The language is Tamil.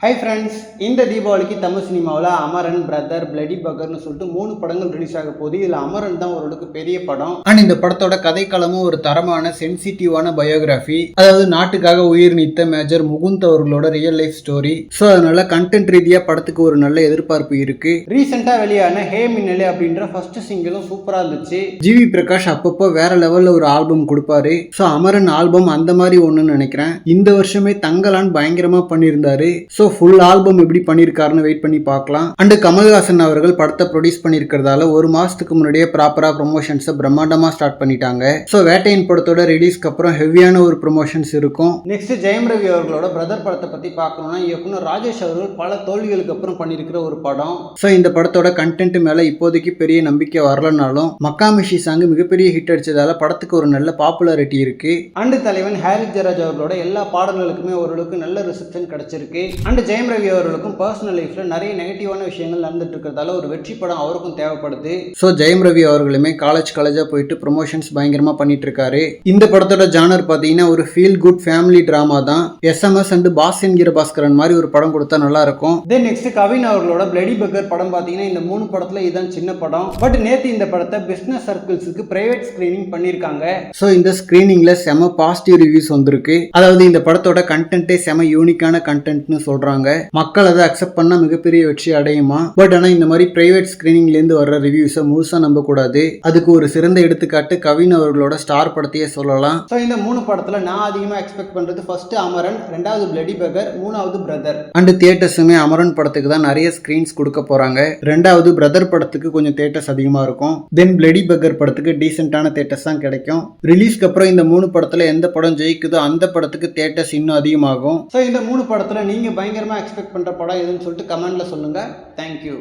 ஹை ஃப்ரெண்ட்ஸ், இந்த தீபாவளிக்கு தமிழ் சினிமாவில் அமரன், பிரதர், பிளடி பகர்னு சொல்லிட்டு 3 படங்கள் ரிலீஸ் ஆக போகுது. இதில் அமரன் தான் ஓரளவுக்கு பெரிய படம். அண்ட் இந்த படத்தோட கதைக்களமும் ஒரு தரமான சென்சிட்டிவான பயோகிராஃபி, அதாவது நாட்டுக்காக உயிர் நீத்த மேஜர் முகுந்த் அவர்களோட ரியல் லைஃப் ஸ்டோரி. ஸோ அதனால கண்டென்ட் ரீதியாக படத்துக்கு ஒரு நல்ல எதிர்பார்ப்பு இருக்கு. ரீசெண்டாக வெளியான ஹே மின்னலே அப்படின்ற ஃபர்ஸ்ட் சிங்கிளும் சூப்பராக இருந்துச்சு. ஜிவி பிரகாஷ் அப்பப்போ வேற லெவலில் ஒரு ஆல்பம் கொடுப்பாரு. ஸோ அமரன் ஆல்பம் அந்த மாதிரி ஒன்றுன்னு நினைக்கிறேன். இந்த வருஷமே தங்கலான் பயங்கரமாக பண்ணியிருந்தாரு. ஸோ ஃபுல் ஆல்பம் எப்படி பண்ணியிருக்காருன்னு வெயிட் பண்ணி பார்க்கலாம். அண்ட் கமல்ஹாசன் அவர்கள் படத்தை ப்ரொடியூஸ் பண்ணியிருக்கிறதால ஒரு மாசத்துக்கு முன்னாடியே ப்ராப்பரா ப்ரொமோஷன்ஸை பிரம்மாண்டமா ஸ்டார்ட் பண்ணிட்டாங்க. ஸோ வேட்டையின் படத்தோட ரிலீஸ்க்கு அப்புறம் ஹெவியான ஒரு ப்ரொமோஷன்ஸ் இருக்கும். நெக்ஸ்ட் ஜெயம் ரவி அவர்களோட பிரதர் படத்தை பத்தி பார்க்கணும்னா இயக்குனர் ராஜேஷ் அவர்கள் பல தோல்விகளுக்கு அப்புறம் பண்ணியிருக்கிற ஒரு படம். ஸோ இந்த படத்தோட கண்டென்ட் மேல இப்போதைக்கு பெரிய நம்பிக்கை வரலனாலும் மக்காமிஷி சாங் மிகப்பெரிய ஹிட் அடிச்சதால படத்துக்கு ஒரு நல்ல பாப்புலாரிட்டி இருக்கு. அண்ட் தலைவன் ஹாரிஸ் ஜெயராஜ் அவர்களோட எல்லா பாடல்களுக்குமே ஓரளவுக்கு நல்ல ரிசப்ஷன் கிடைச்சிருக்கு. அண்ட் ஜெயம் ரவி அவர்களுக்கும் பர்சனல் லைஃப்ல நிறைய நெகட்டிவான விஷயங்கள் நடந்துட்டு இருக்கிறதால ஒரு வெற்றி படம் அவருக்கும் தேவைப்படுது. ஸோ ஜெயம் ரவி அவர்களுமே காலேஜா போயிட்டு ப்ரொமோஷன்ஸ் பயங்கரமா பண்ணிட்டு இருக்காரு. இந்த படத்தோட ஜானர் பார்த்தீங்கன்னா ஒரு ஃபீல் குட் ஃபேமிலி டிராமா தான். எஸ்எம்எஸ் அண்ட் பாஸ் என்கிற பாஸ்கரன் மாதிரி ஒரு படம் கொடுத்தா நல்லா இருக்கும். தென் நெக்ஸ்ட் கவின் அவர்களோட பிளடி பகர் படம் பார்த்தீங்கன்னா இந்த 3 படத்துல இதுதான் சின்ன படம். பட் நேற்று இந்த படத்தை பிசினஸ் சர்க்கிள்ஸுக்கு பிரைவேட் ஸ்கிரீனிங் பண்ணியிருக்காங்க. ஸோ இந்த ஸ்கிரீனிங்ல செம பாசிட்டிவ் ரிவ்யூஸ் வந்திருக்கு. அதாவது இந்த படத்தோட கண்டென்ட்டே செம யூனிக்கான கண்டென்ட்னு சொல்றாங்க. மக்கள் அதை அக்செப்ட் பண்ணா மிகப்பெரிய வெற்றி அடையுமா? பட் ஆனா இந்த மாதிரி பிரைவேட் ஸ்கிரீனிங்ல இருந்து வர்ற ரிவ்யூஸை முழுசா நம்ப கூடாது. அதுக்கு ஒரு சிறந்த எடுத்துக்காட்டு கவின் அவர்களோட ஸ்டார் படத்தையே சொல்லலாம். ஸோ இந்த 3 படத்துல நான் அதிகமா எக்ஸ்பெக்ட் பண்றது ஃபர்ஸ்ட் அமரன், 2வது பிளடி பகர், 3வது பிரதர். அண்ட் தியேட்டர்ஸுமே அமரன் படத்துக்கு தான் நிறைய ஸ்கிரீன்ஸ் கொடுக்க போறாங்க. 2வது பிரதர் படத்துக்கு கொஞ்சம் தியேட்டர்ஸ் அதிகமா இருக்கும். தென் பிளடி பகர் படத்துக்கு டீசென்டான தியேட்டர்ஸ் தான் கிடைக்கும். ரிலீஸ்க்கு அப்புறம் இந்த 3 படத்துல எந்த படம் ஜெயிக்குதோ அந்த படத்துக்கு தியேட்டர்ஸ் இன்னும் அதிகமாகும். ஸோ இந்த 3 படத்துல நீங்க பயங்கரமா எக்ஸ்பெக்ட் பண்ற படம் எதுன்னு சொல்லிட்டு கமெண்ட்ல சொல்லுங்க. தேங்க்யூ.